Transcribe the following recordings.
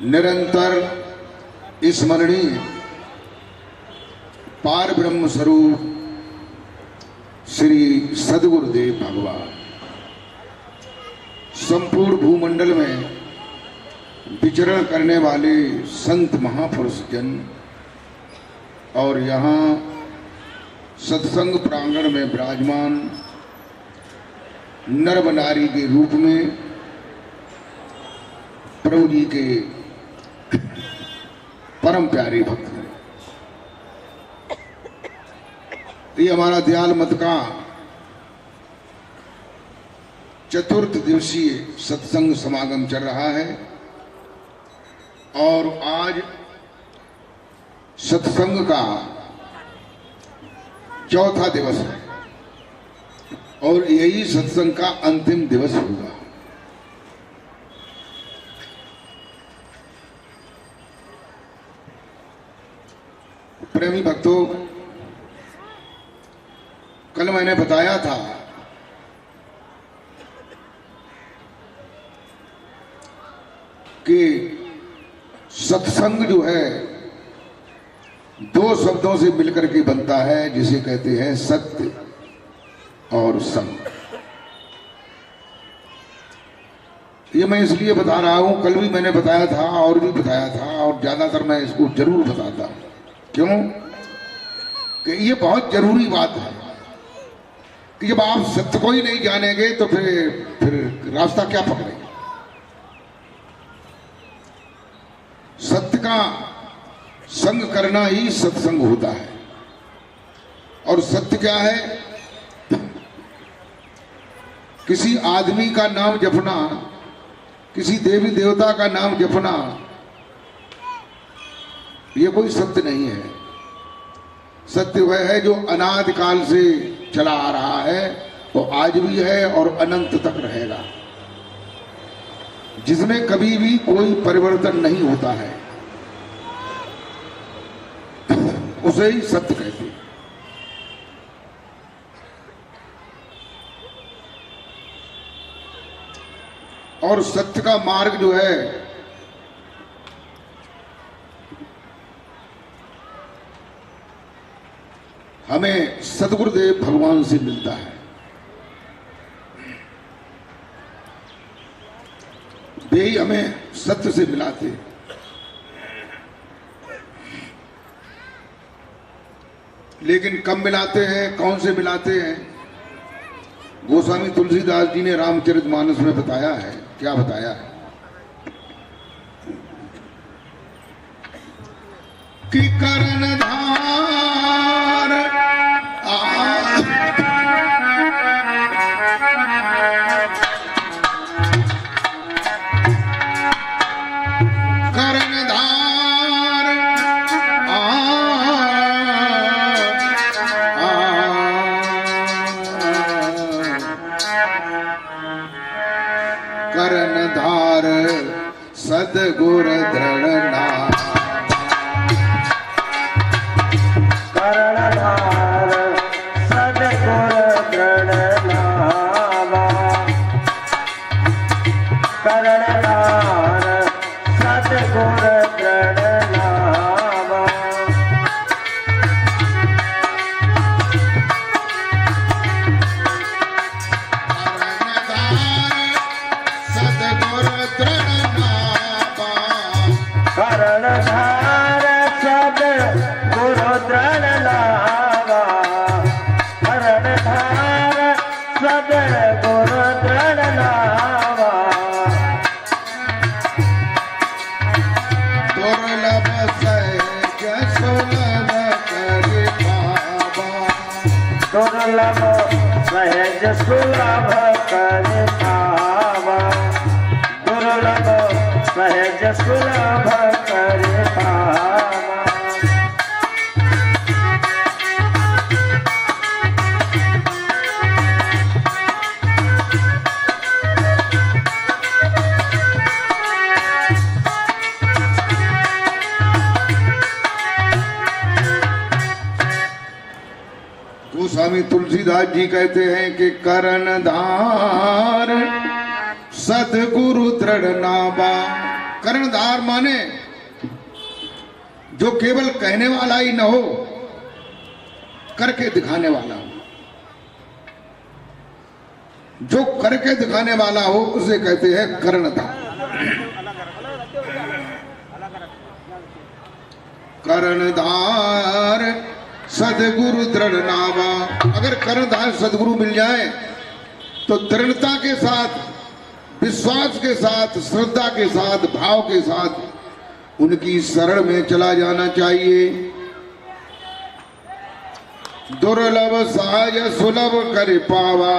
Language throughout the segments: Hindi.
निरंतर स्मरणीय पार ब्रह्म स्वरूप श्री सद्गुरुदेव भगवान संपूर्ण भूमंडल में विचरण करने वाले संत महापुरुष जन और यहाँ सत्संग प्रांगण में विराजमान नर नारी के रूप में प्रभु जी के परम प्यारे भक्त हैं। ये हमारा दयाल मत का चतुर्थ दिवसीय सत्संग समागम चल रहा है और आज सत्संग का चौथा दिवस है और यही सत्संग का अंतिम दिवस होगा। प्रेमी भक्तों, कल मैंने बताया था कि सत्संग जो है दो शब्दों से मिलकर के बनता है, जिसे कहते हैं सत्य और संग। ये मैं इसलिए बता रहा हूं, कल भी मैंने बताया था और भी बताया था और ज्यादातर मैं इसको जरूर बताता हूं। क्यों? कि ये बहुत जरूरी बात है कि जब आप सत्य को ही नहीं जानेंगे तो फिर रास्ता क्या पकड़ेंगे। सत्य का संग करना ही सत्संग होता है। और सत्य क्या है? किसी आदमी का नाम जपना, किसी देवी देवता का नाम जपना, ये कोई सत्य नहीं है। सत्य वह है जो अनादि काल से चला आ रहा है, वो आज भी है और अनंत तक रहेगा, जिसमें कभी भी कोई परिवर्तन नहीं होता है, उसे ही सत्य कहते हैं। और सत्य का मार्ग जो है हमें सद्गुरुदेव भगवान से मिलता है। वे ही हमें सत्य से मिलाते हैं। लेकिन कब मिलाते हैं, कौन से मिलाते हैं? गोस्वामी तुलसीदास जी ने रामचरितमानस में बताया है। क्या बताया है? कि कर्णधार कर्णधार सद्गुर दृढ़ नाम, कर्णधार सद्गुर दृढ़ नामा, कर्णधार सद्गुर दृढ़ नामा, कर्णधार सद्गुर दृढ़ नामा, कर्णधार सद्गुर दृढ़ नामा, दुर्लभ सहज सुलभ करि पावा, दुर्लभ सहज सुलभ करि पावा, दुर्लभ सहज सुलभ करि पावा। गोस्वामी तुलसीदास जी कहते हैं कि कर्णधार सद्गुरु दृढ़ नामा, कर्णधार माने जो केवल कहने वाला ही न हो, करके दिखाने वाला हो। जो करके दिखाने वाला हो उसे कहते हैं कर्णधार। कर्णधार सदगुरु दृढ़ नावा। अगर कर्णधार सदगुरु मिल जाए तो दृढ़ता के साथ, विश्वास के साथ, श्रद्धा के साथ, भाव के साथ उनकी शरण में चला जाना चाहिए। दुर्लभ सहज सुलभ कर पावा।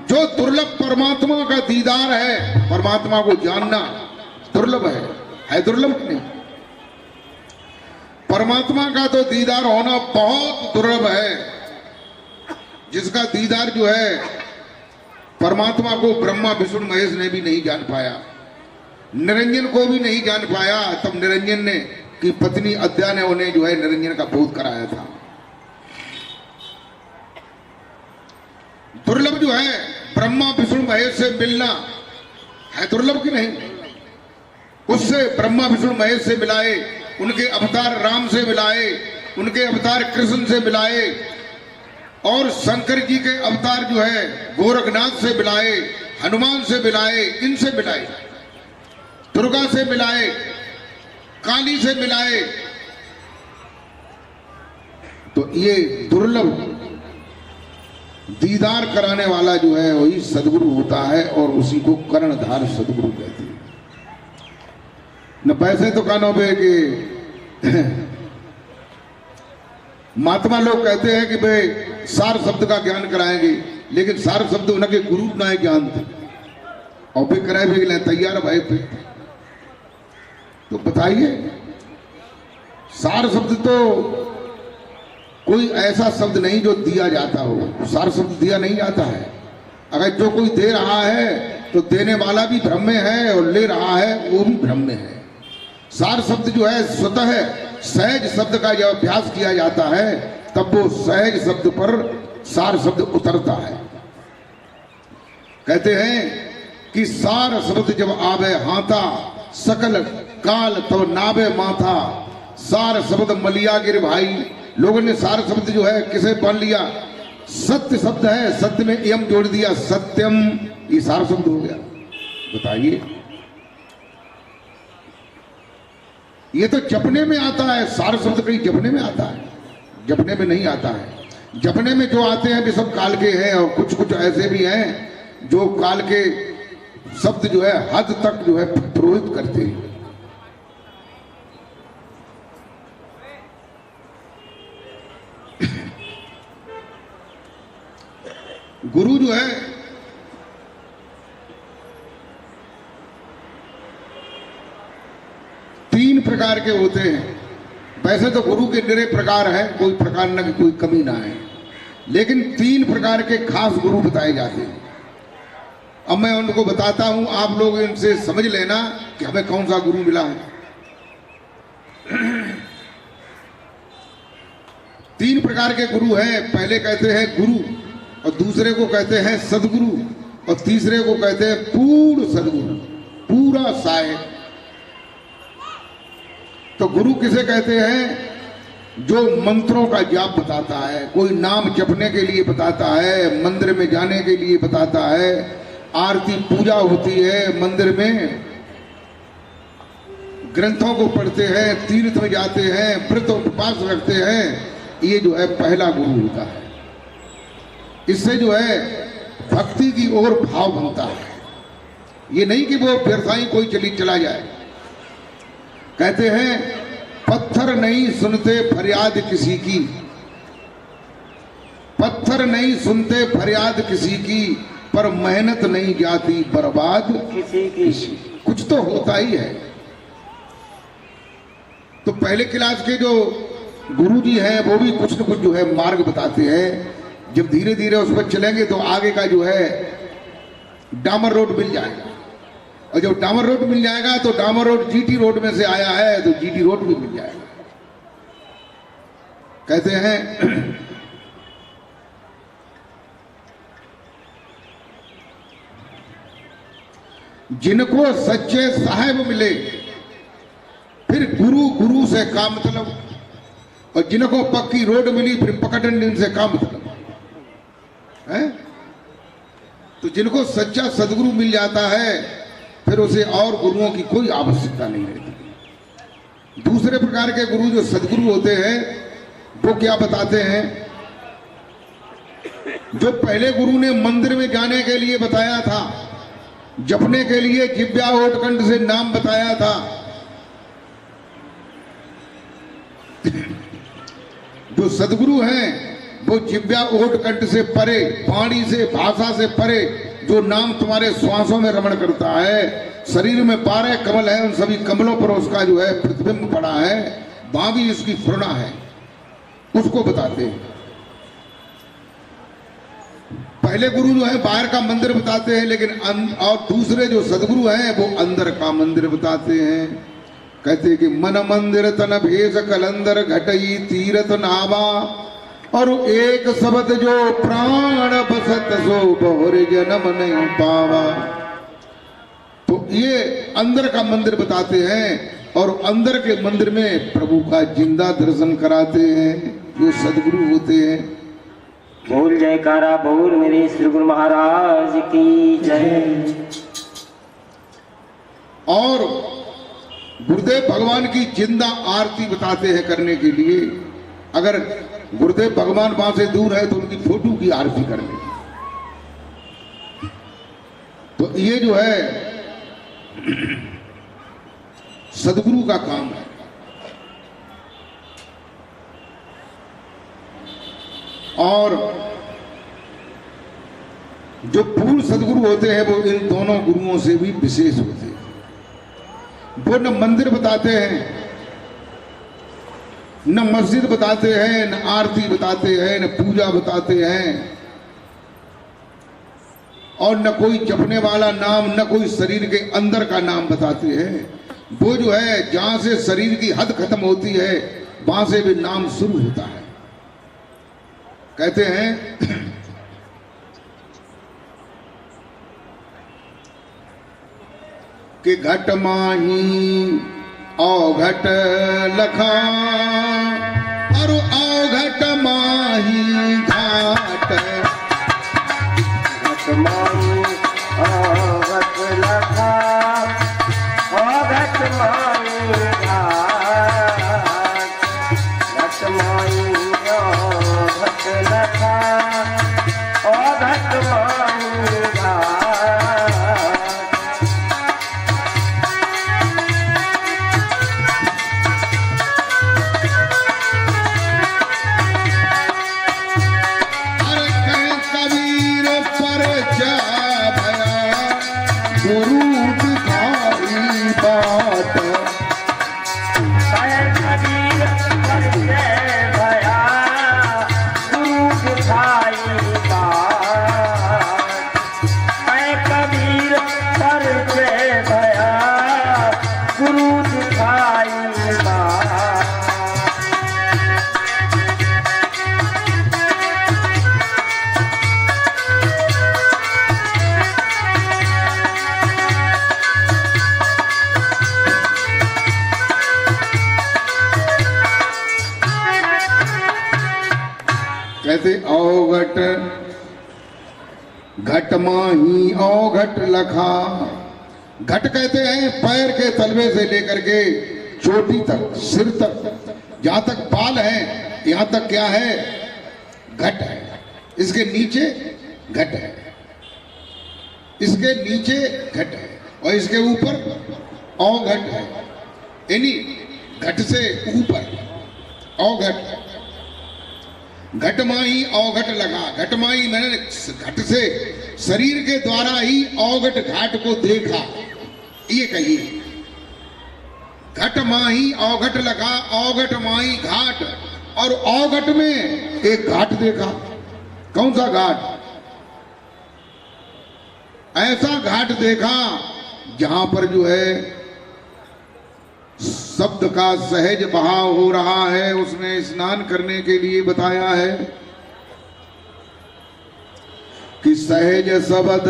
जो दुर्लभ परमात्मा का दीदार है, परमात्मा को जानना दुर्लभ है दुर्लभ नहीं। परमात्मा का तो दीदार होना बहुत दुर्लभ है। जिसका दीदार जो है, परमात्मा को ब्रह्मा विष्णु महेश ने भी नहीं जान पाया, निरंजन को भी नहीं जान पाया। तब निरंजन ने की पत्नी अद्या ने उन्हें जो है निरंजन का बोध कराया था। दुर्लभ जो है ब्रह्मा विष्णु महेश से मिलना है दुर्लभ की नहीं। उससे ब्रह्मा विष्णु महेश से मिलाए, उनके अवतार राम से मिलाए, उनके अवतार कृष्ण से मिलाए, और शंकर जी के अवतार जो है गोरखनाथ से मिलाए, हनुमान से मिलाए, इनसे मिलाए, दुर्गा से मिलाए, काली से मिलाए। तो ये दुर्लभ दीदार कराने वाला जो है वही सदगुरु होता है, और उसी को कर्णधार सदगुरु कहते हैं। न पैसे दुकानों पे कि महात्मा लोग कहते हैं कि भाई सार शब्द का ज्ञान कराएंगे, लेकिन सार शब्द उनके गुरु ना है ज्ञान थे, और फिर कराए भी तैयार भाई पे। तो बताइए, सार शब्द तो कोई ऐसा शब्द नहीं जो दिया जाता हो। सार शब्द दिया नहीं जाता है। अगर जो कोई दे रहा है तो देने वाला भी भ्रम में है, और ले रहा है वो भी भ्रम में है। सार शब्द जो है स्वतः सहज शब्द का जब अभ्यास किया जाता है तब वो सहज शब्द पर सार शब्द उतरता है। कहते हैं कि सार शब्द जब आवे हाथा, सकल काल तब नावे माथा। सार शब्द मलिया गिर भाई। लोगों ने सार शब्द जो है किसे पढ़ लिया? सत्य शब्द है, सत्य में यम जोड़ दिया, सत्यम, ये सार शब्द हो गया। बताइए, ये तो जपने में आता है। सार शब्द कहीं जपने में आता है? जपने में नहीं आता है। जपने में जो आते हैं वे सब काल के हैं, और कुछ कुछ ऐसे भी हैं जो काल के शब्द जो है हद तक जो है पुरोहित करते हैं। गुरु जो है तीन प्रकार के होते हैं। वैसे तो गुरु के निरे प्रकार है, कोई प्रकार न कोई कमी ना है, लेकिन तीन प्रकार के खास गुरु बताए जाते हैं। अब मैं उनको बताता हूं, आप लोग इनसे समझ लेना कि हमें कौन सा गुरु मिला है। तीन प्रकार के गुरु हैं। पहले कहते हैं गुरु, और दूसरे को कहते हैं सदगुरु, और तीसरे को कहते हैं पूर्ण सदगुरु, पूरा सहायक। तो गुरु किसे कहते हैं? जो मंत्रों का जाप बताता है, कोई नाम जपने के लिए बताता है, मंदिर में जाने के लिए बताता है, आरती पूजा होती है मंदिर में, ग्रंथों को पढ़ते हैं, तीर्थ में जाते हैं, व्रत उपवास रखते हैं। ये जो है पहला गुरु होता है। इससे जो है भक्ति की ओर भाव बनता है। ये नहीं कि वो व्यवसायी कोई चला जाए। कहते हैं पत्थर नहीं सुनते फरियाद किसी की, पत्थर नहीं सुनते फरियाद किसी की, पर मेहनत नहीं जाती बर्बाद किसी की। कुछ तो होता ही है। तो पहले क्लास के जो गुरु जी हैं वो भी कुछ न कुछ जो है मार्ग बताते हैं। जब धीरे धीरे उस पर चलेंगे तो आगे का जो है डामर रोड मिल जाएगा, और जब डामर रोड मिल जाएगा तो डामर रोड जीटी रोड में से आया है तो जीटी रोड भी मिल जाएगा। कहते हैं जिनको सच्चे साहेब मिले फिर गुरु गुरु से का मतलब, और जिनको पक्की रोड मिली फिर पकड़न दिन से का मतलब है। तो जिनको सच्चा सदगुरु मिल जाता है फिर उसे और गुरुओं की कोई आवश्यकता नहीं रहती। दूसरे प्रकार के गुरु जो सदगुरु होते हैं वो क्या बताते हैं, जो पहले गुरु ने मंदिर में जाने के लिए बताया था, जपने के लिए जिव्या ओटकंठ से नाम बताया था, जो सदगुरु हैं वो जिव्या ओटकंठ से परे, वाणी से, भाषा से परे, जो नाम तुम्हारे श्वासों में रमण करता है, शरीर में 12 कमल है, उन सभी कमलों पर उसका जो है प्रतिबिंब पड़ा है, वहां भी उसकी स्फुरणा है, उसको बताते हैं। पहले गुरु जो है बाहर का मंदिर बताते हैं, लेकिन और दूसरे जो सदगुरु हैं वो अंदर का मंदिर बताते हैं। कहते हैं कि मन मंदिर तन भेष कलंदर घटई तीरथ नावा, और एक शब्द जो प्राण बसत सो बहुर जन्म नहीं पावा। तो ये अंदर का मंदिर बताते हैं और अंदर के मंदिर में प्रभु का जिंदा दर्शन कराते हैं जो सदगुरु होते हैं। बोल जयकारा बोल मेरे श्री गुरु महाराज की जय। और गुरुदेव भगवान की जिंदा आरती बताते हैं करने के लिए। अगर गुरुदेव भगवान वहां से दूर है तो उनकी फोटो की आरती करने। तो ये जो है सदगुरु का काम है। और जो पूर्ण सदगुरु होते हैं वो इन दोनों गुरुओं से भी विशेष होते हैं। वो न मंदिर बताते हैं, न मस्जिद बताते हैं, न आरती बताते हैं, न पूजा बताते हैं, और न कोई जपने वाला नाम, न कोई शरीर के अंदर का नाम बताते हैं। वो जो है जहां से शरीर की हद खत्म होती है वहां से भी नाम शुरू होता है। कहते हैं कि घट माही औघट लखा, और औघट माही घाट। घट माही औघट लखा, औघट माही घाट। घट माही औघट लखा, औघट माही घाट। कहते औघट घट माही औघट लखा। घट कहते हैं पैर के तलवे से लेकर के चोटी तक, सिर तक, जहां तक बाल है यहां तक क्या है, घट है। इसके नीचे घट है, इसके नीचे घट है, और इसके ऊपर औघट है। यानी घट से ऊपर औघट। घटमाही औघट लगा। घटमाही मैंने घट से शरीर के द्वारा ही औघट घाट को देखा, ये कहिए। घटमाही औघट लगा, औघट माही घाट। और औघट में एक घाट देखा। कौन सा घाट? ऐसा घाट देखा जहां पर जो है शब्द का सहज बहाव हो रहा है। उसने स्नान करने के लिए बताया है कि सहज शब्द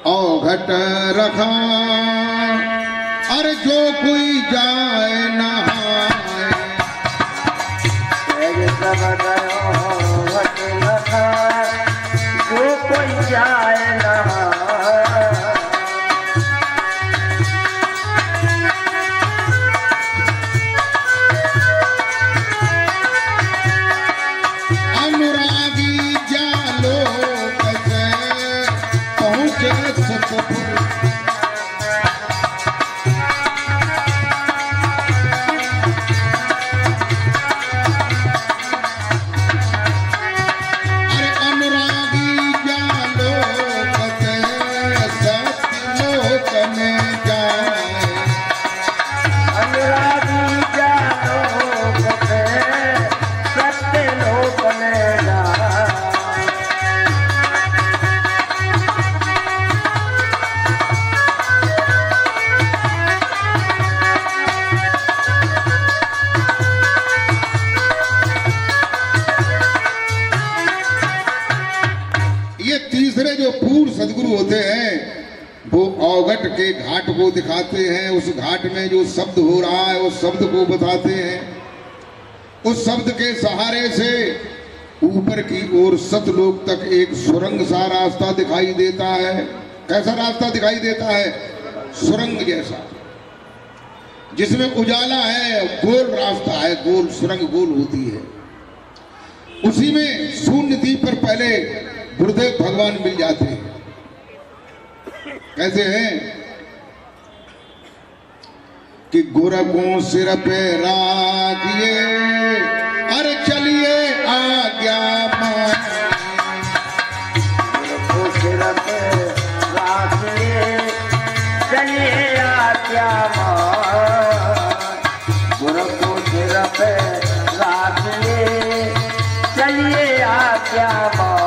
औघट रखा, अरे जो कोई जाए नहाए जो कोई जाए नहाए अनुरागी जालो कैसे पहुँचे सतपुर तीसरे जो पूर्ण सदगुरु होते हैं वो अवघट के घाट को दिखाते हैं। उस घाट में जो शब्द हो रहा है उस शब्द को बताते हैं। उस शब्द के सहारे से ऊपर की ओर सतलोक तक एक सुरंग सा रास्ता दिखाई देता है। कैसा रास्ता दिखाई देता है? सुरंग जैसा, जिसमें उजाला है, गोल रास्ता है, गोल सुरंग गोल होती है। उसी में शून्य द्वीप पर पहले गुरुदेव भगवान मिल जाते हैं। कैसे हैं कि गोरखों सिर पे राखिए, अरे चलिए आज्ञा मानिए। गोरखों सिर पे राखिए, चलिए आज्ञा मानिए। गोरखों सिर पे राखिए, चलिए आज्ञा मानिए।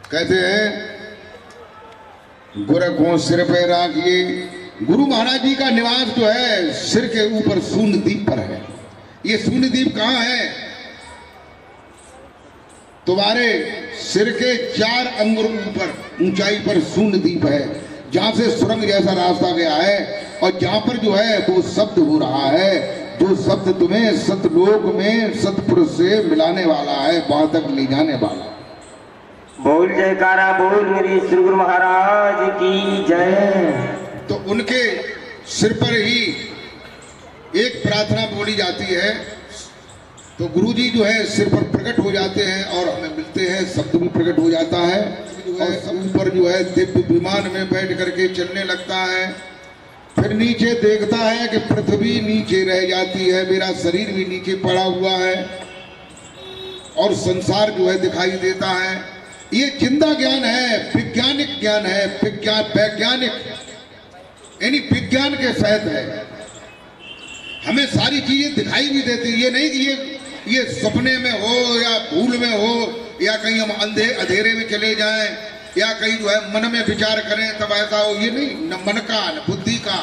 कहते हैं गोरखों सिर पे राखिए। गुरु महाराज जी का निवास जो है सिर के ऊपर शून्य द्वीप पर है। ये शून्य द्वीप कहाँ है? तुम्हारे सिर के 4 अंगुल ऊपर ऊंचाई पर शून्य द्वीप है, जहां से सुरंग जैसा रास्ता गया है और जहां पर जो है वो शब्द हो रहा है, जो शब्द तुम्हें सतलोक में सतपुरुष से मिलाने वाला है, वहां तक ले जाने वाला। बोल जयकारा बोल मेरे श्री गुरु महाराज की जय। तो उनके सिर पर ही एक प्रार्थना बोली जाती है। तो गुरुजी जो है सिर पर प्रकट हो जाते हैं और हमें मिलते हैं, शब्द भी प्रकट हो जाता है और ऊपर जो है दिव्य विमान में बैठ करके चलने लगता है। फिर नीचे देखता है कि पृथ्वी नीचे रह जाती है, मेरा शरीर भी नीचे पड़ा हुआ है और संसार जो है दिखाई देता है। ये जिंदा ज्ञान है, वैज्ञानिक ज्ञान है, वैज्ञानिक यानी विज्ञान के सहित है। हमें सारी चीजें दिखाई भी देती है। ये नहीं कि ये सपने में हो या भूल में हो या कहीं हम अंधेरे में चले जाएं या कहीं जो है मन में विचार करें तब ऐसा हो। ये नहीं, न मन का न बुद्धि का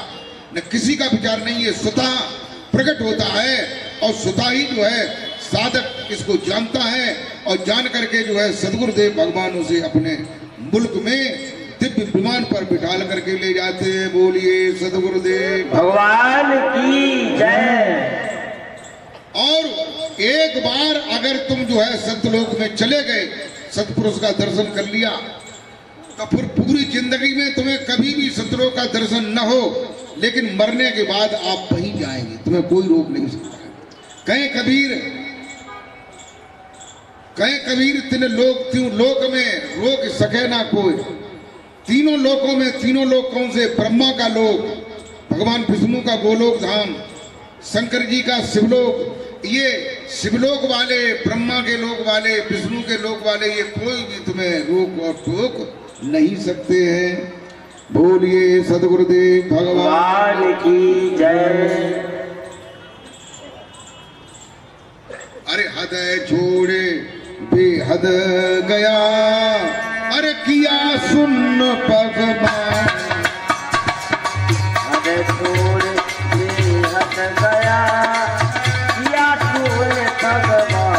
न किसी का विचार नहीं, ये स्वतः प्रकट होता है और स्वतः ही जो है साधक इसको जानता है और जान करके जो है सदगुरुदेव भगवान उसे अपने मुल्क में दिव्य विमान पर बिठाल करके ले जाते हैं। बोलिए सदगुरुदेव भगवान की जय। और एक बार अगर तुम जो है सतलोक में चले गए, सतपुरुष का दर्शन कर लिया, तो फिर पूरी जिंदगी में तुम्हें कभी भी सतलोक का दर्शन न हो, लेकिन मरने के बाद आप वहीं जाएंगे, तुम्हें कोई रोक नहीं सकता। कहे कबीर तिन लोक त्यों लोक में रोक सके ना कोई। तीनों लोकों में, तीनों लोक कौन से? ब्रह्मा का लोक, भगवान विष्णु का गोलोक धाम, शंकर जी का शिवलोक। ये शिवलोक वाले, ब्रह्मा के लोक वाले, विष्णु के लोक वाले, ये कोई भी तुम्हें रोक और टोक नहीं सकते हैं। बोलिए सदगुरुदेव भगवान की जय। अरे हृदय छोड़े बेहद गया, अरे किया सुन भगवान। हद छोड़ बेहद गया, किया सुन भगवान।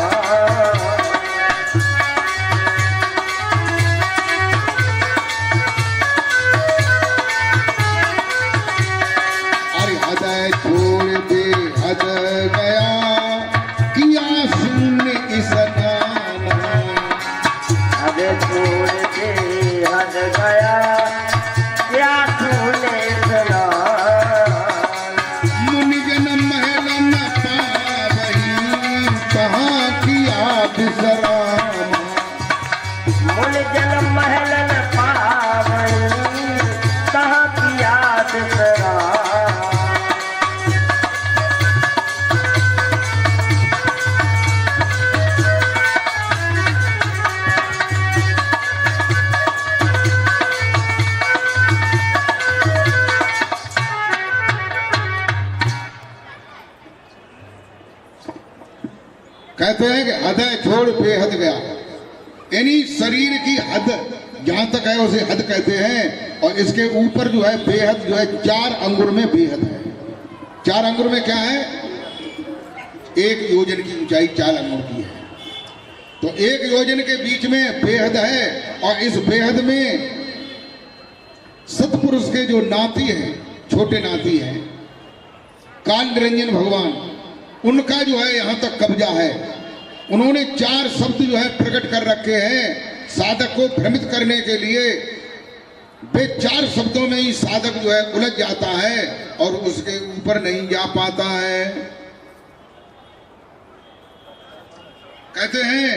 अरे हद छोड़ बेहद गया, किया सुन इस नाम। हद छोड़ बेहद गया, क्या तूने सुना। मुनि जन महल न पावही, कहाँ किया विश्राम। मुन जन महल न पावई, कहाँ किया विश्राम। कहते हैं कि हद छोड़ बेहद गया, यानी शरीर की हद जहां तक है उसे हद कहते हैं। और इसके ऊपर जो है बेहद जो है 4 अंगुर में बेहद है। 4 अंगुर में क्या है? 1 योजन की ऊंचाई 4 अंगुर की है। तो 1 योजन के बीच में बेहद है। और इस बेहद में सतपुरुष के जो नाती हैं, छोटे नाती हैं, काल निरंजन भगवान, उनका जो है यहां तक कब्जा है। उन्होंने 4 शब्द जो है प्रकट कर रखे हैं साधक को भ्रमित करने के लिए। वे 4 शब्दों में ही साधक जो है उलझ जाता है और उसके ऊपर नहीं जा पाता है। कहते हैं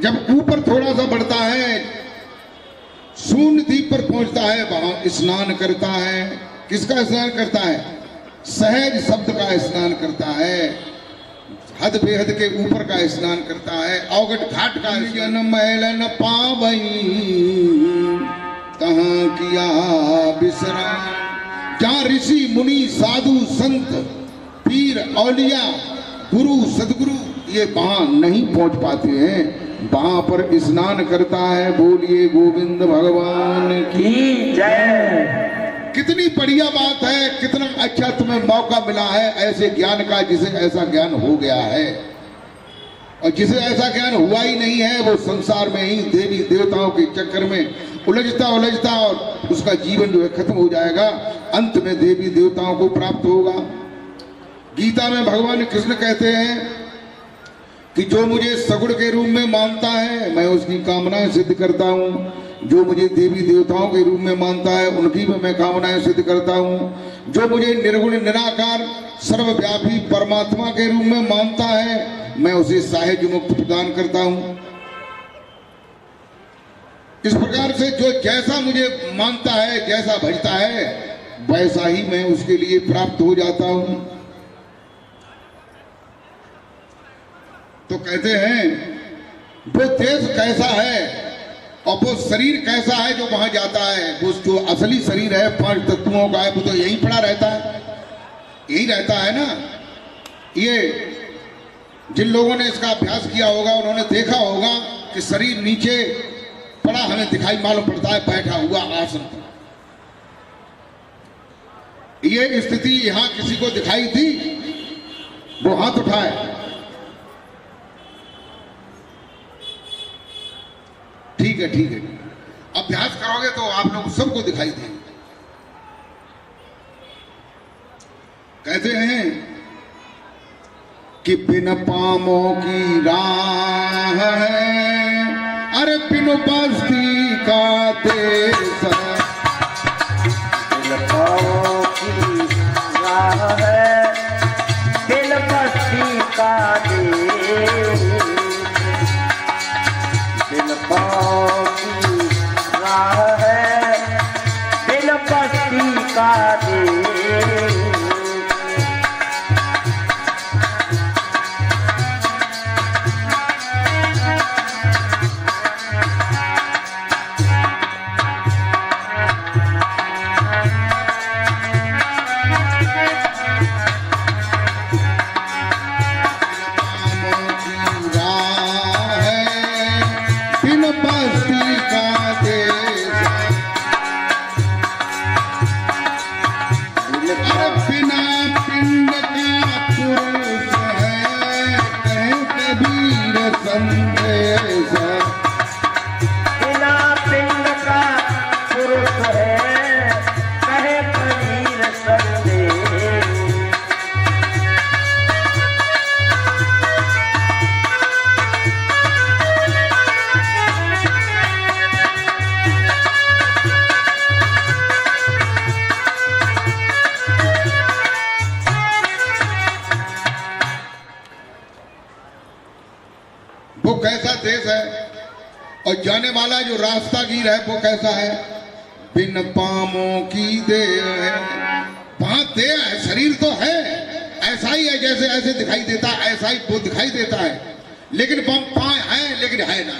जब ऊपर थोड़ा सा बढ़ता है, शून्य द्वीप पर पहुंचता है, वहां स्नान करता है। किसका स्नान करता है? सहज शब्द का स्नान करता है। हद बेहद के ऊपर का स्नान करता है। अवगढ़ घाट का जन महल न पावई, कहाँ किया विश्राम। जहाँ ऋषि मुनि साधु संत पीर औलिया गुरु सदगुरु ये वहां नहीं पहुंच पाते हैं, वहां पर स्नान करता है। बोलिए गोविंद भगवान की जय। कितनी बढ़िया बात है, कितना अच्छा तुम्हें मौका मिला है ऐसे ज्ञान का, जिसे ऐसा ज्ञान हो गया है। और जिसे ऐसा ज्ञान हुआ ही नहीं है, वो संसार में ही देवी देवताओं के चक्कर में उलझता उलझता और उसका जीवन जो है खत्म हो जाएगा। अंत में देवी देवताओं को प्राप्त होगा। गीता में भगवान कृष्ण कहते हैं कि जो मुझे सगुण के रूप में मानता है, मैं उसकी कामनाएं सिद्ध करता हूँ। जो मुझे देवी देवताओं के रूप में मानता है, उनकी भी मैं कामनाएं सिद्ध करता हूँ। जो मुझे निर्गुण निराकार सर्वव्यापी परमात्मा के रूप में मानता है, मैं उसे साहित्य मुक्त प्रदान करता हूँ। इस प्रकार से जो जैसा मुझे मानता है, जैसा भजता है, वैसा ही मैं उसके लिए प्राप्त हो जाता हूँ। तो कहते हैं वो देश कैसा है और वो शरीर कैसा है जो वहां जाता है। वो जो असली शरीर है 5 तत्वों का है, वो तो यहीं पड़ा रहता है, यही रहता है ना। ये जिन लोगों ने इसका अभ्यास किया होगा उन्होंने देखा होगा कि शरीर नीचे पड़ा हमें दिखाई मालूम पड़ता है, बैठा हुआ आसन पर। ये स्थिति यहां किसी को दिखाई थी? वो हाथ उठाए। ठीक है, ठीक है। अभ्यास करोगे तो आप लोग सबको दिखाई देंगे। कहते हैं कि बिन पामों की राह है, अरे बिन बस्ती का देश है। बिन पामों की राह है, बिन बस्ती का देश। बिन पामों की राह है, बिन बस्ती का देश। है। और जाने वाला जो रास्ता गिर है वो कैसा है? बिन पामों की देह है। वहां देह है, शरीर तो है, ऐसा ही है जैसे ऐसे दिखाई देता है, ऐसा ही वो दिखाई देता है, लेकिन पाँव है लेकिन है ना।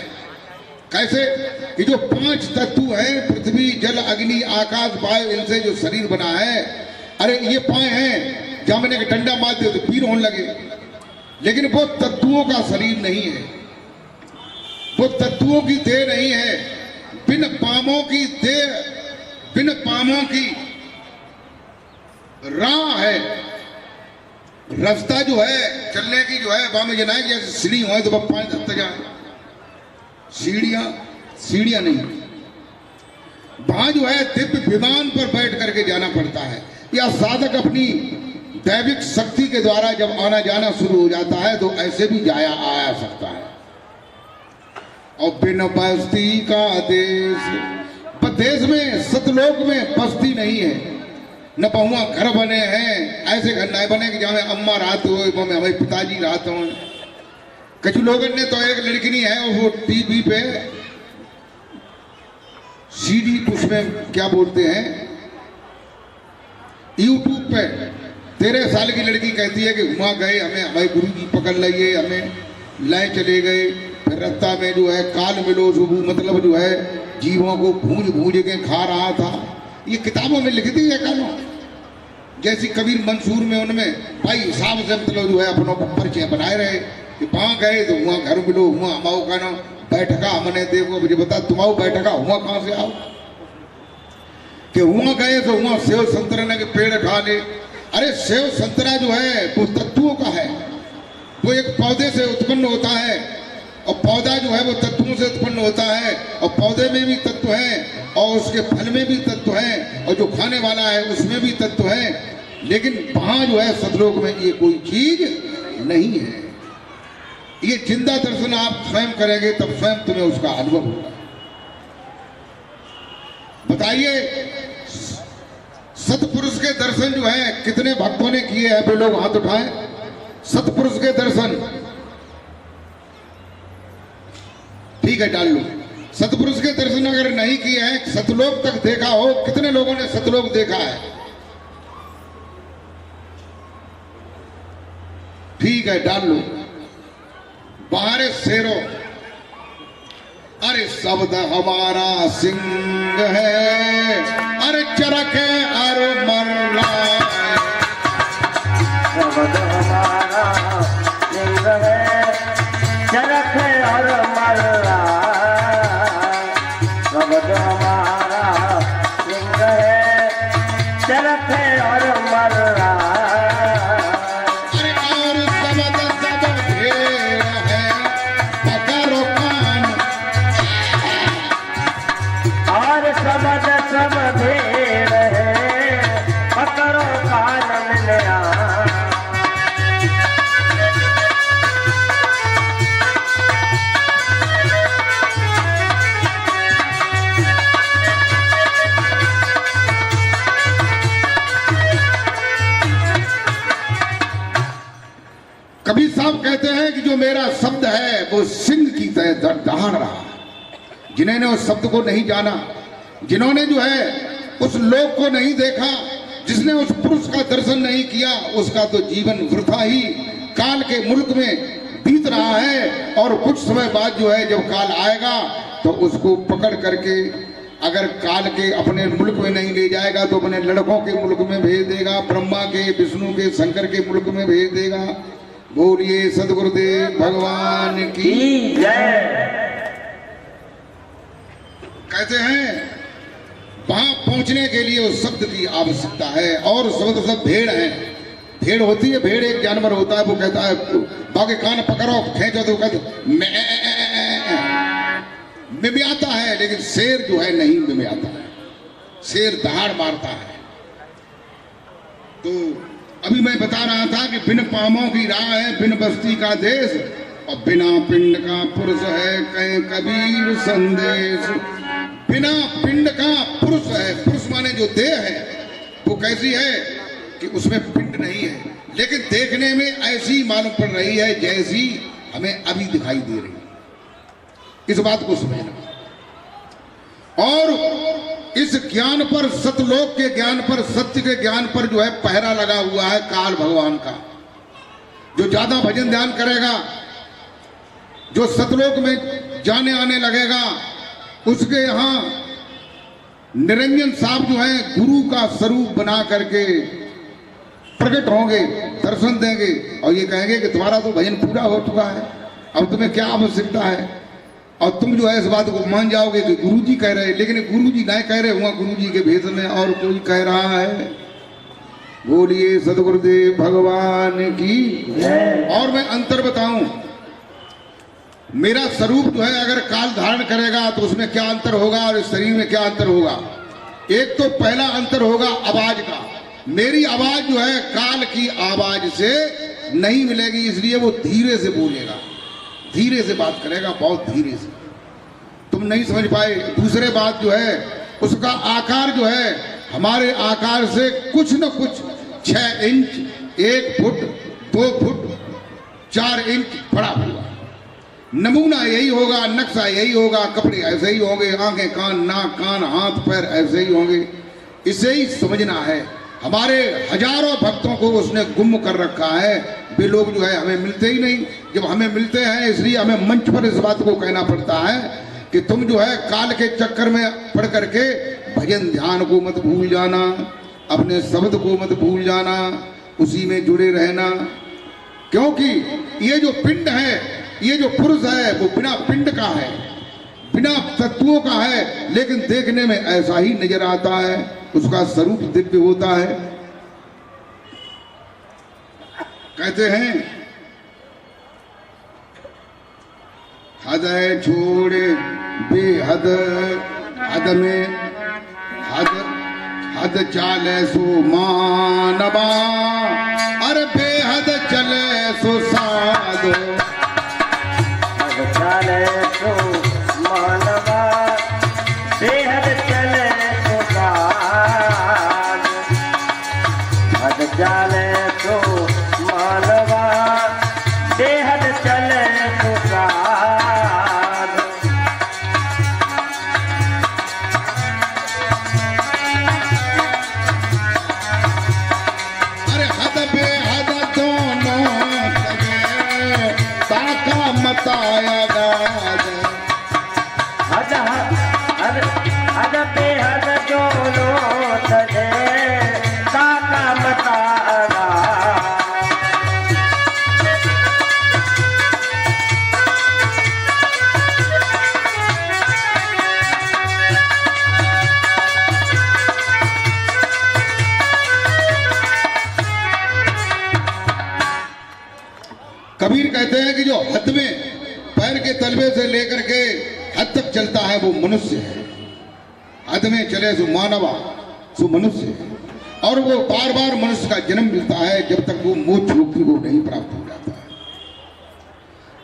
कैसे कि जो 5 तत्व है, पृथ्वी जल अग्नि आकाश वायु, इनसे जो शरीर बना है, अरे ये पाए हैं, जहां मैंने डंडा मार दिया तो पीर होने लगे, लेकिन वो तत्वों का शरीर नहीं है, वो तत्वों की देह नहीं है। बिन पामों की देह, बिन पामों की राह है, रास्ता जो है चलने की जो है, वहां में जनाए जैसे सीढ़ी हो तो वह 5 तक जाए। सीढ़ियां नहीं, वहां जो है दिव्य विमान पर बैठ करके जाना पड़ता है। या साधक अपनी दैविक शक्ति के द्वारा जब आना जाना शुरू हो जाता है तो ऐसे भी जाया आया सकता है। और बिन बस्ती का देश, पर देश में सतलोक में बस्ती नहीं है, न बहुआ घर बने हैं, ऐसे घर नहीं बने कि जहां अम्मा रात हो, हमारे पिताजी रात हो। कुछ लोगों ने तो एक लड़की नहीं है, और वो टीवी पे सीडी, उसमें क्या बोलते हैं, यूट्यूब पे 13 साल की लड़की कहती है कि वहां गए, हमें हमारे गुरु जी पकड़ लिए, हमें लाए चले गए, फिर रास्ता में जो है काल मिलो सुबह, मतलब जो है जीवों को भूज के खा रहा था। ये किताबों में लिख दी है कानों, जैसी कबीर मंसूर में, उनमें भाई हिसाब से मतलब जो है अपनों को परिचय बनाए रहे कि वहां गए तो वहां घर मिलो, वहां हमाओ का ना बैठका हमने देखो, मुझे बता तुम्हारा बैठका हुआ कहां से आओ, कि वहां गए तो वहां सेव संतरा के पेड़ खा ले। अरे सेव संतरा जो है वो तत्वों का है, वो एक पौधे से उत्पन्न होता है, और पौधा जो है वो तत्वों से उत्पन्न होता है, और पौधे में भी तत्व हैं, और उसके फल में भी तत्व हैं, और जो खाने वाला है उसमें भी तत्व हैं। लेकिन वहां जो है सतलोक में ये कोई चीज नहीं है। ये जिंदा दर्शन आप स्वयं करेंगे तब स्वयं तुम्हें उसका अनुभव होगा। बताइए, सतपुरुष के दर्शन जो है कितने भक्तों ने किए हैं? वे लोग हाथ उठाएं। सतपुरुष के दर्शन, ठीक है डाल लो। सतपुरुष के दर्शन अगर नहीं किए हैं, सतलोक तक देखा हो, कितने लोगों ने सतलोक देखा है? ठीक है डाल लो। बाहर शेरों, अरे शब्द हमारा सिंह है, अरे चरक है अरे मरना, शब्द हमारा सिंह है, चरक है और मरना, शब्द हमारा सिंह है, चरक है और मरना। सब भेड़ है, पकड़ो कान मिलया। कबीर साहब कहते हैं कि जो मेरा शब्द है वो सिंह की तरह दहाड़ रहा। जिन्होंने उस शब्द को नहीं जाना, जिन्होंने जो है उस लोक को नहीं देखा, जिसने उस पुरुष का दर्शन नहीं किया, उसका तो जीवन वृथा ही काल के मुल्क में बीत रहा है। और कुछ समय बाद जो है जब काल आएगा तो उसको पकड़ करके अगर काल के अपने मुल्क में नहीं ले जाएगा तो अपने लड़कों के मुल्क में भेज देगा, ब्रह्मा के, विष्णु के, शंकर के मुल्क में भेज देगा। बोलिए सदगुरुदेव भगवान की जय। कहते हैं वहां पहुंचने के लिए उस शब्द की आवश्यकता है, और शब्द सब भेड़ है। भेड़ होती है, भेड़ एक जानवर होता है, वो कहता है बाकी कान पकड़ो खींचो तो कहते मिमियाता है, लेकिन शेर जो है नहीं मिमियाता है, शेर दहाड़ मारता है। तो अभी मैं बता रहा था कि बिन पामों की राह है, बिन बस्ती का देश, और बिना पिंड का पुरुष है कहीं कबीर संदेश। बिना पिंड का पुरुष है, पुरुष माने जो देह है वो कैसी है कि उसमें पिंड नहीं है, लेकिन देखने में ऐसी मालूम पड़ रही है जैसी हमें अभी दिखाई दे रही है। इस बात को समझना। और इस ज्ञान पर, सतलोक के ज्ञान पर, सत्य के ज्ञान पर जो है पहरा लगा हुआ है काल भगवान का। जो ज्यादा भजन ध्यान करेगा, जो सतलोक में जाने आने लगेगा, उसके यहाँ निरंजन साहब जो है गुरु का स्वरूप बना करके प्रकट होंगे, दर्शन देंगे और ये कहेंगे कि तुम्हारा तो भजन पूरा हो चुका है, अब तुम्हें क्या आवश्यकता है। और तुम जो है इस बात को मान जाओगे कि गुरुजी कह रहे हैं, लेकिन गुरुजी नहीं कह रहे हुआ, गुरुजी के भेष में और कोई कह रहा है। बोलिए सदगुरुदेव भगवान की। और मैं अंतर बताऊं, मेरा स्वरूप जो है अगर काल धारण करेगा तो उसमें क्या अंतर होगा और इस शरीर में क्या अंतर होगा। एक तो पहला अंतर होगा आवाज का। मेरी आवाज जो है काल की आवाज से नहीं मिलेगी, इसलिए वो धीरे से बोलेगा, धीरे से बात करेगा, बहुत धीरे से, तुम नहीं समझ पाए। दूसरे बात जो है उसका आकार जो है हमारे आकार से कुछ न कुछ 6 इंच, 1 फुट, 2 फुट, 4 इंच बड़ा होगा। नमूना यही होगा, नक्शा यही होगा, कपड़े ऐसे ही होंगे, आंखें, कान, नाक, कान, हाथ, पैर ऐसे ही होंगे। इसे ही समझना है। हमारे हजारों भक्तों को उसने गुम कर रखा है। वे लोग जो है हमें मिलते ही नहीं। जब हमें मिलते हैं इसलिए हमें मंच पर इस बात को कहना पड़ता है कि तुम जो है काल के चक्कर में पड़ करके भजन ध्यान को मत भूल जाना, अपने शब्द को मत भूल जाना, उसी में जुड़े रहना। क्योंकि ये जो पिंड है, ये जो पुरुष है वो बिना पिंड का है, बिना तत्वों का है, लेकिन देखने में ऐसा ही नजर आता है। उसका स्वरूप दिव्य होता है। कहते हैं हद छोड़े बेहद, हद में हद चाले सो मानवा, अरे बेहद चले सो साधो, हद चाले सो मानवा, बेहद चले सो साधो, हद चाले सो मानवा, बेहद चले सो साधो। अरे हद बेहद दोनों तगे, ताका मताया गाज, हद हद हद बेहद दोनों तगे, ताका मताया। कबीर कहते हैं कि जो हद में पैर के तलवे से लेकर के हद तक चलता है वो मनुष्य है। हद में चले सो मानवा, सो मनुष्य है। और वो बार बार मनुष्य का जन्म मिलता है जब तक वो मोक्ष मुक्ति को नहीं प्राप्त हो जाता है।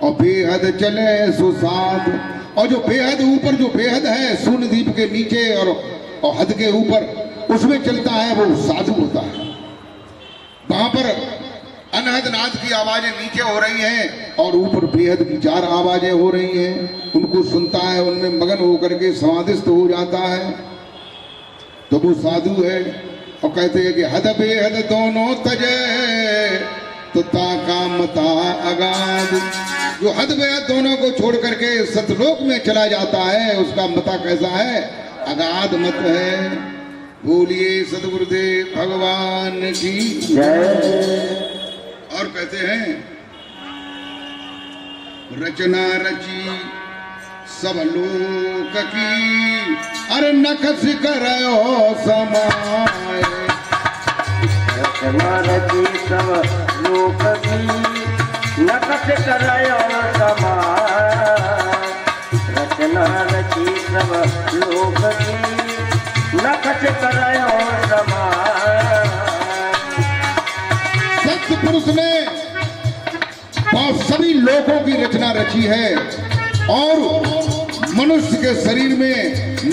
और बेहद चले सो साध, और जो बेहद ऊपर, जो बेहद है शून्य द्वीप के नीचे और हद के ऊपर, उसमें चलता है वो साधु होता है। वहां पर अनहद नाद की आवाजें नीचे हो रही हैं और ऊपर बेहद की 4 आवाजें हो रही हैं। उनको सुनता है, उनमें मगन होकर के समाधिस्थ हो जाता है, तो वो साधु है। और कहते हैं कि हद बेहद दोनों तजे, तो ताका मता अगाध। जो हद बेहद दोनों को छोड़ करके सतलोक में चला जाता है, उसका मता कैसा है? अगाध मत है। बोलिए सदगुरुदेव भगवान की जय। और कहते हैं रचना रची सब लोक की, अरे नखस करयो समाए, रचना रची सब लोक की, नखस करयो समाए, रचना रची सब लोक की, नखस करयो समाए। पुरुष ने बहुत सभी लोगों की रचना रची है और मनुष्य के शरीर में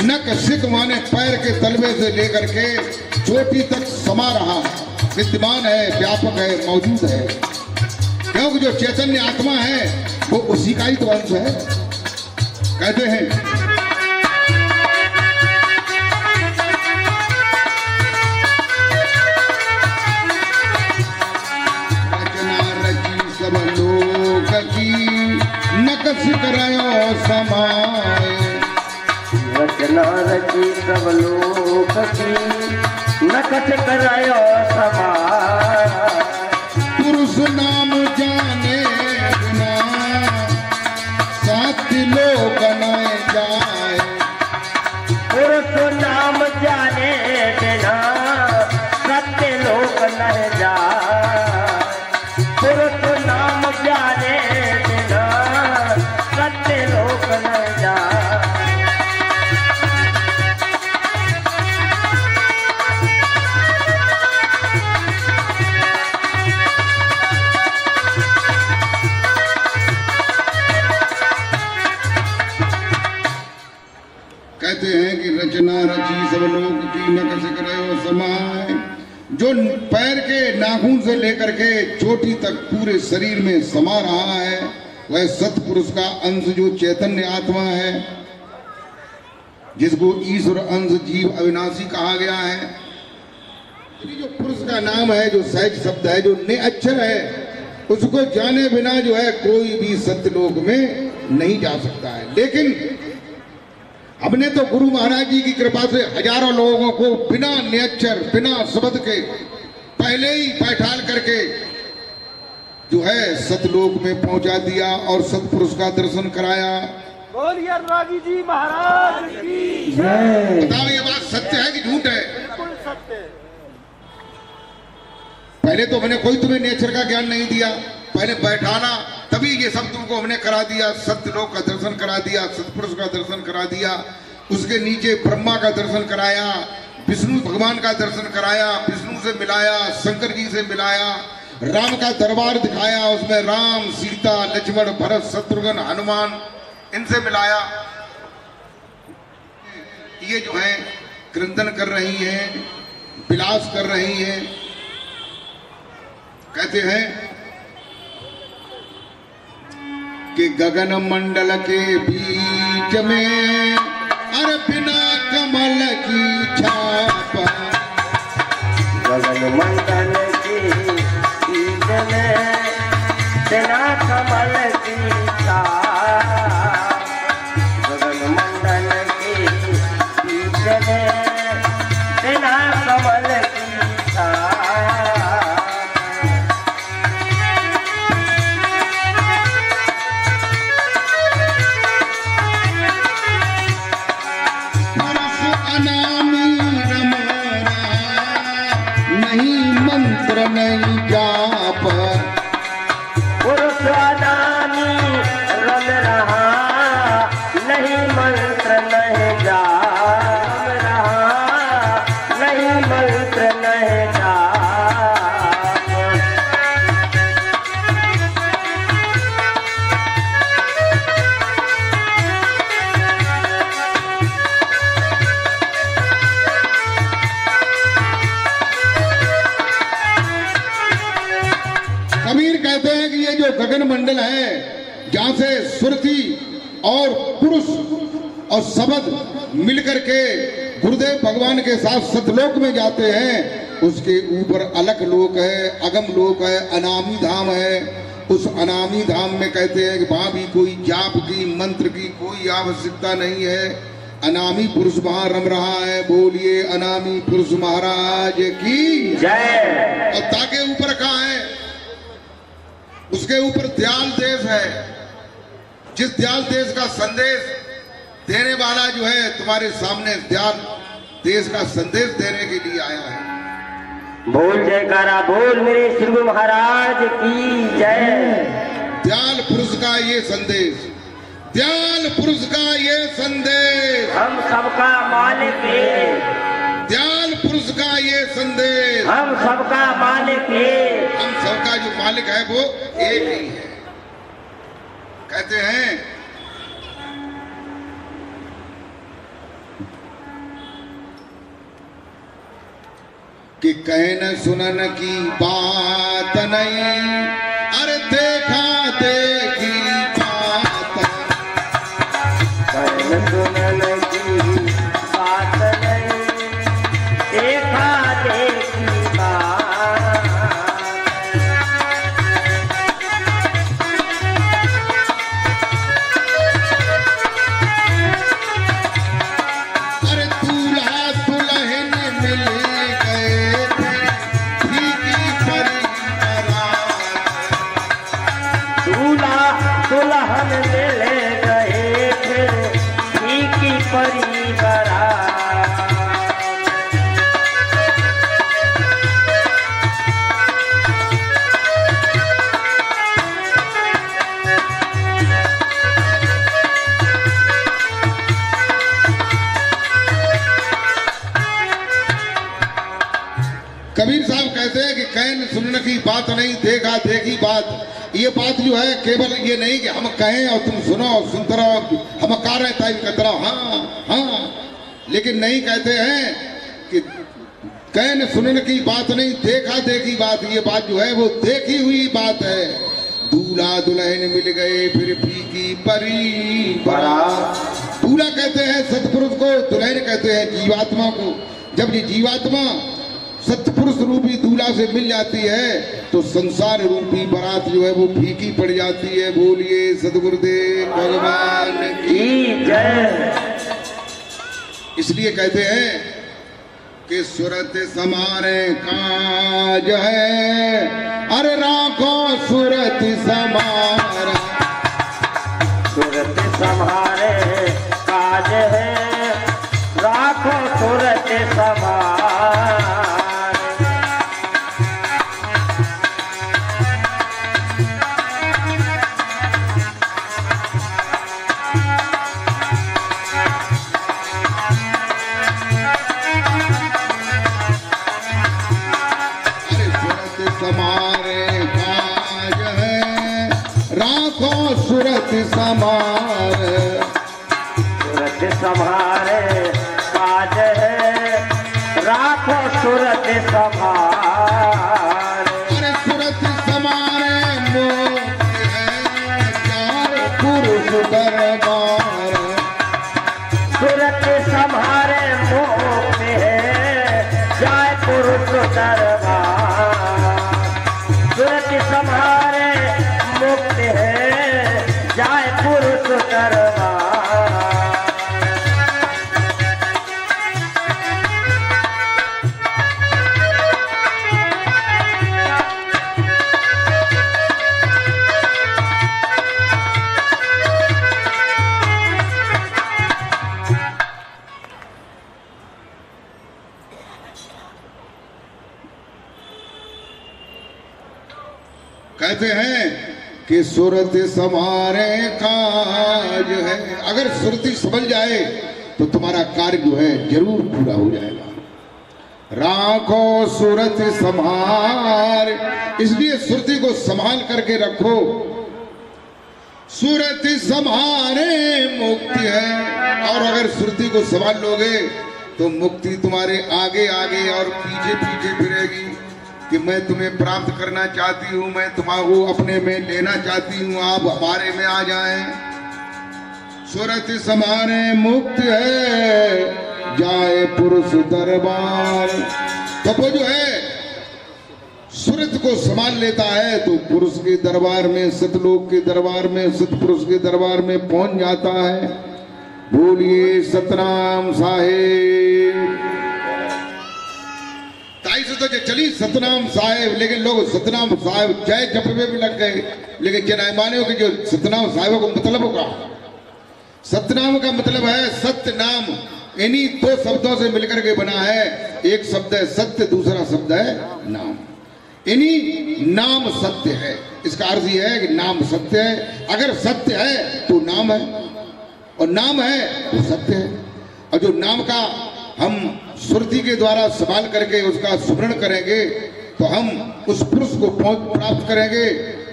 नख सिक माने पैर के तलवे से लेकर के चोटी तक समा रहा है, विद्यमान है, व्यापक है, मौजूद है। क्योंकि जो चैतन्य आत्मा है वो उसी का ही तो अंश है। कहते हैं रचना रची सब लोक की नकश करयो समाए। रचना रची सब लोक की नकश करायो समाए। पुरुष नाम जाने बिना साथ लोक न जाए। पुरुष नाम जाने बिना सत्य लोक न जाए। पुरुष नाम जाने बिना सत्य लोक न जाए। कहते हैं कि रचना रची सब लोग की नकश करयो समाए। जो पैर के नाखून से लेकर के चोटी तक पूरे शरीर में समा रहा है वह सतपुरुष का अंश जो चैतन्य आत्मा है, जिसको ईश्वर अंश जीव अविनाशी कहा गया है। जो पुरुष का नाम है, जो सहज शब्द है, जो ने अक्षर है, उसको जाने बिना जो है कोई भी सत्यलोक में नहीं जा सकता है। लेकिन हमने तो गुरु महाराज जी की कृपा से हजारों लोगों को बिना नियक्षर बिना शब्द के पहले ही बैठाल करके जो है सतलोक में पहुंचा दिया और सतपुरुष का दर्शन कराया। बोलिए रागी जी महाराज की जय। बताओ ये बात सत्य है कि झूठ है? बिल्कुल सत्य। पहले तो मैंने कोई तुम्हें नेचर का ज्ञान नहीं दिया, पहले बैठाना तभी ये सब तुमको हमने करा दिया। सत्यलोक का दर्शन करा दिया, सतपुरुष का दर्शन करा दिया, उसके नीचे ब्रह्मा का दर्शन कराया, विष्णु भगवान का दर्शन कराया, विष्णु से मिलाया, शंकर जी से मिलाया, राम का दरबार दिखाया, उसमें राम सीता लक्ष्मण भरत शत्रुघ्न हनुमान इनसे मिलाया। ये जो है क्रंदन कर रही हैं, विलास कर रही हैं। कहते हैं कि गगन मंडल के बीच में अरे बिना कमल की छाप। गगन मंडल की बीच में बिना कमल की छाप। गगन मंडल के बीच में बिना कमल की छाप। नहीं जाप। पुरुष अनामी रम रहा नहीं मंत्र नहीं जाप। रहा नहीं मंत्र नहीं जाप। कबीर कहते हैं कि ये जो गगन मंडल है जहां से सुरती और पुरुष और शब्द मिलकर के गुरुदेव भगवान के साथ सतलोक में जाते हैं, उसके ऊपर अलग लोक है, अगम लोक है, अनामी धाम है। उस अनामी धाम में कहते हैं कि वहां भी कोई जाप की मंत्र की कोई आवश्यकता नहीं है। अनामी पुरुष वहां रम रहा है। बोलिए अनामी पुरुष महाराज की जय। और ताके ऊपर कहाँ है? उसके ऊपर दयाल देश है। जिस दयाल देश का संदेश देने वाला जो है तुम्हारे सामने दयाल देश का संदेश देने के लिए आया है। बोल जयकारा बोल मेरे श्री गुरु महाराज की जय। दयाल पुरुष का ये संदेश, दयाल पुरुष का ये संदेश, हम सबका मालिक है। दयाल पुरुष का ये संदेश, हम सबका मालिक है। हम सबका जो मालिक है वो एक ही है। कहते हैं कि कहन सुनन की बात नहीं, अरे देखा देखी बात। कैन सुनन की बात नहीं, देखा देखी बात। अरे दूल्हा दुल्हन मिल गए फीकी परी बारात। दूल्हा दुल्हन मिल गए फिर फीकी परी बारात। कबीर साहब कहते हैं कि कैन सुनने की बात नहीं, देखा देखी बात। ये बात जो है केवल ये नहीं कि हम कहें और तुम सुनो और सुनते रहो, हम कार रहे ताई कहते रहो हाँ हाँ, लेकिन नहीं कहते हैं कि कैन सुनने की बात नहीं, देखा देखी बात। ये बात जो है वो देखी हुई बात है। दूल्हा दुल्हन मिल गए फिर फीकी परी बारात। दूल्हा कहते हैं सतपुरुष को, दुल्हन कहते हैं जीवात्मा को। जब ये जीवात्मा सतपुरुष रूपी दूल्हा से मिल जाती है तो संसार रूपी बारात जो है वो फीकी पड़ जाती है। बोलिए सतगुरुदेव भगवान की जय। इसलिए कहते हैं कि सूरत समारे काज है, अरे राखो सूरत समारा। सूरत संभारे काज है, राखो सूरत संभार। अरे सूरत समारे काज है, राखो सूरत समार। सूरत संभारे काज है, राखो सूरत संभार। अरे सूरत समारे मोक्ष है, चार पुरुष दरबार। सूरत संभारे मोक्ष है, जाय पुरुष दरबार। सूरत संभारे मुक्त है, जाय पुरुष दरबार। कहते हैं कि सूरत समारे काज है। अगर सुरती समझ जाए तो तुम्हारा कार्य जो है जरूर पूरा हो जाएगा। राखो सूरत संभार, इसलिए सुरती को संभाल करके रखो। सूरत संभारे मुक्ति है, और अगर सुरती को संभाल लोगे तो मुक्ति तुम्हारे आगे आगे और पीछे पीछे फिरेगी कि मैं तुम्हें प्राप्त करना चाहती हूँ, मैं तुम्हारा अपने में लेना चाहती हूँ, आप हमारे में आ जाएं। सूरत समारे मुक्त है, जाए पुरुष दरबार। तो वो जो है सूरत को संभाल लेता है तो पुरुष के दरबार में, सतलोक के दरबार में, सतपुरुष के दरबार में पहुंच जाता है। बोलिए सतनाम साहेब। ताई से तो चली सतनाम साहेब, लेकिन लोग सतनाम साहेब जय जपवे में लग गए, लेकिन जनायमानियों के जो सतनाम साहेब को मतलब होगा, सतनाम का मतलब है सत्य नाम। इन्हीं दो शब्दों से मिलकर के बना है। एक शब्द है सत्य, दूसरा शब्द है नाम। इन्हीं नाम सत्य है। इसका अर्थ यह है कि नाम सत्य है। अगर सत्य है तो नाम है, और नाम है तो सत्य है। और जो नाम का हम सुरती के द्वारा संभाल करके उसका स्मरण करेंगे तो हम उस पुरुष को प्राप्त करेंगे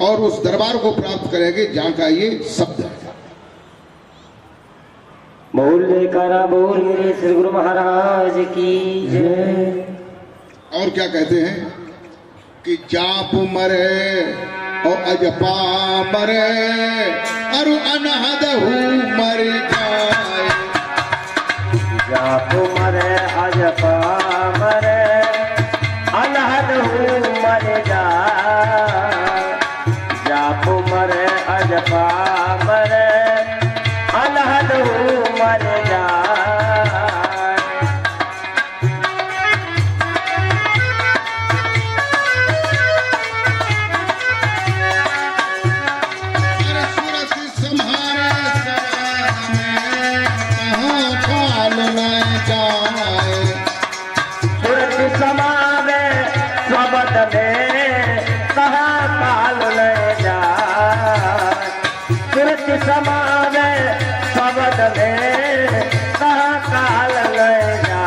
और उस दरबार को प्राप्त करेंगे जहाँ का ये शब्द है। बोल जयकारा बोल मेरे श्री गुरु महाराज की जय। और क्या कहते हैं कि जाप मरे और अजपा मरे, अरु अनहद मर जा। जाप मरे अजपा मरे अनहद हूँ मर जा जाप मरे अजपा मरे अनहद हूँ मर जा समावे शब्द में कहाँ काल ले जा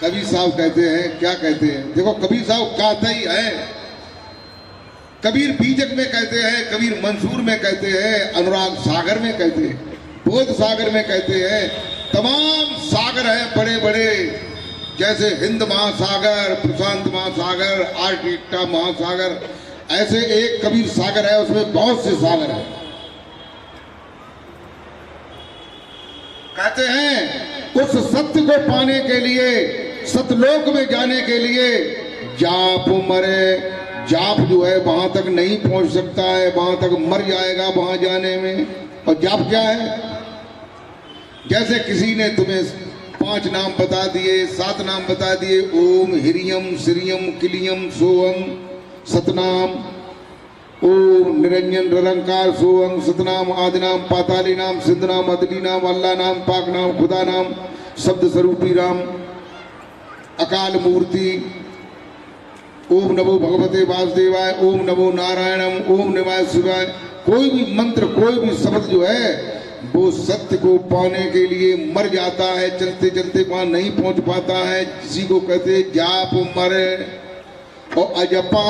कबीर साहब कहते हैं, क्या कहते हैं, देखो कबीर साहब कहता ही है। कबीर बीजक में कहते हैं, कबीर मंसूर में कहते हैं, अनुराग सागर में कहते हैं, बोध सागर में कहते हैं। तमाम सागर हैं बड़े बड़े, जैसे हिंद महासागर, प्रशांत महासागर, आर्कटिका महासागर, ऐसे एक कबीर सागर है, उसमें बहुत से सागर हैं। कहते हैं उस सत्य को पाने के लिए, सतलोक में जाने के लिए जाप मरे, जाप जो है वहां तक नहीं पहुंच सकता है, वहां तक मर जाएगा वहां जाने में। और जाप क्या है? जैसे किसी ने तुम्हें 5 नाम बता दिए, 7 नाम बता दिए, ओम हिरियम श्रियम किलियम सोहम सतनाम, ओम निरंजन निरंकार सोहम सतनाम, आदिनाम पाताली नाम, सिद्ध नाम, अदली नाम, अल्लाह नाम, पाक नाम, खुदा नाम, शब्द स्वरूपी राम, अकाल मूर्ति, ओम नमो भगवते वासुदेवाय, ओम नमो नारायणम, ओम नमः शिवाय। कोई भी मंत्र, कोई भी शब्द जो है वो सत्य को पाने के लिए मर जाता है, चलते चलते वहां नहीं पहुंच पाता है। किसी को कहते जाप मरे और अजपा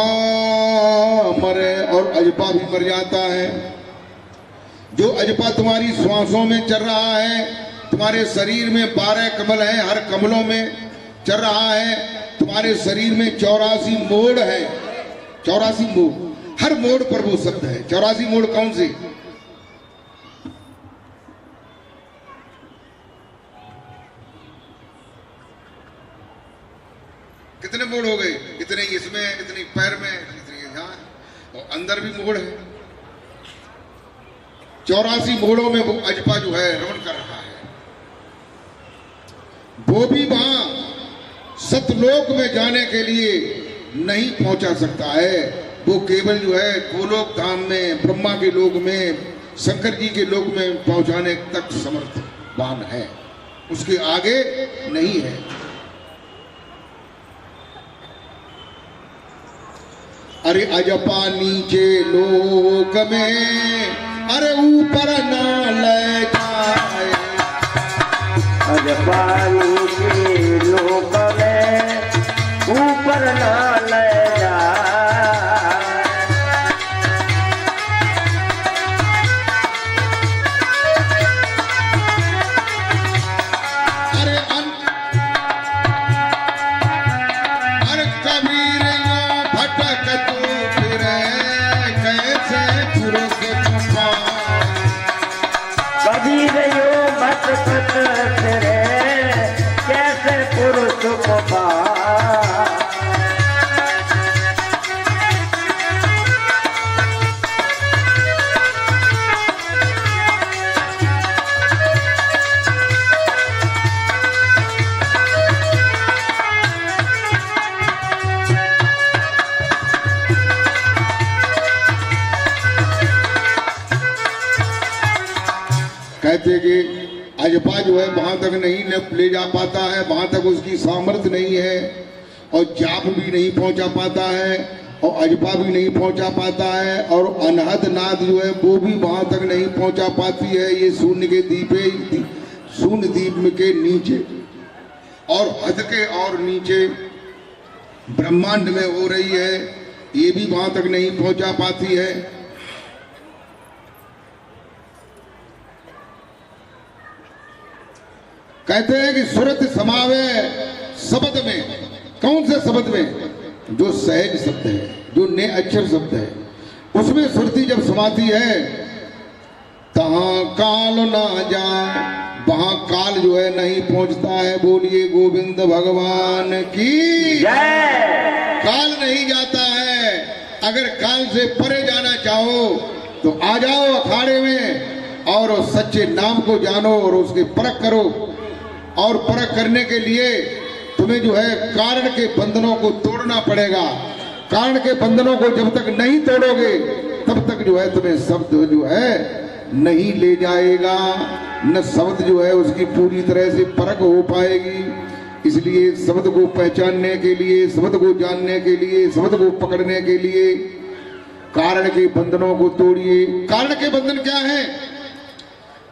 मरे, और अजपा भी मर जाता है। जो अजपा तुम्हारी श्वासों में चल रहा है, तुम्हारे शरीर में 12 कमल हैं, हर कमलों में चल रहा है। तुम्हारे शरीर में 84 मोड़ है, 84 मोड़, हर मोड़ पर वो शब्द है। 84 मोड़ कौन से? कितने मोड़ हो गए? इतने इसमें, इतनी पैर में, इतनी यहाँ, और अंदर भी मोड़ है। 84 मोड़ों में वो अजपा जो है रमण कर रहा है। वो भी वहां सतलोक में जाने के लिए नहीं पहुंचा सकता है। वो केवल जो है गोलोक धाम में, ब्रह्मा के लोक में, शंकर जी के लोक में पहुंचाने तक समर्थवान है, उसके आगे नहीं है। अरे अजपा नीचे लोक में, अरे ऊपर ना ले जाए, अजपा नीचे लोक में ऊपर ना ले जाए। अरे कबीर यो भटक तू फिरे, कैसे पुरुष छुपा, कबीर यो भटकत फिरे, कैसे पुरुष को पा। कहते कि अजपा जो है वहां तक नहीं ले जा पाता है, वहां तक उसकी सामर्थ्य नहीं है, और जाप भी नहीं पहुंचा पाता है, और अजपा भी नहीं पहुंचा पाता है, और अनहद नाद जो है वो भी वहां तक नहीं पहुंचा पाती है। ये शून्य के दीपे, शून्य दीप के नीचे और हद के और नीचे ब्रह्मांड में हो रही है, ये भी वहां तक नहीं पहुंचा पाती है। कहते हैं कि सुरत समावे शब्द में, कौन से शब्द में? जो सहज शब्द है, जो ने अक्षर शब्द है, उसमें सुरती जब समाती है, तहां काल ना जाए, वहां काल जो है नहीं पहुंचता है। बोलिए गोविंद भगवान की जय। काल नहीं जाता है। अगर काल से परे जाना चाहो तो आ जाओ अखाड़े में और उस सच्चे नाम को जानो और उसकी परख करो। और परख करने के लिए तुम्हें जो है कारण के बंधनों को तोड़ना पड़ेगा। कारण के बंधनों को जब तक नहीं तोड़ोगे तब तक जो है तुम्हें शब्द जो है नहीं ले जाएगा, न शब्द जो है उसकी पूरी तरह से परख हो पाएगी। इसलिए शब्द को पहचानने के लिए, शब्द को जानने के लिए, शब्द को पकड़ने के लिए कारण के बंधनों को तोड़िए। कारण के बंधन क्या है?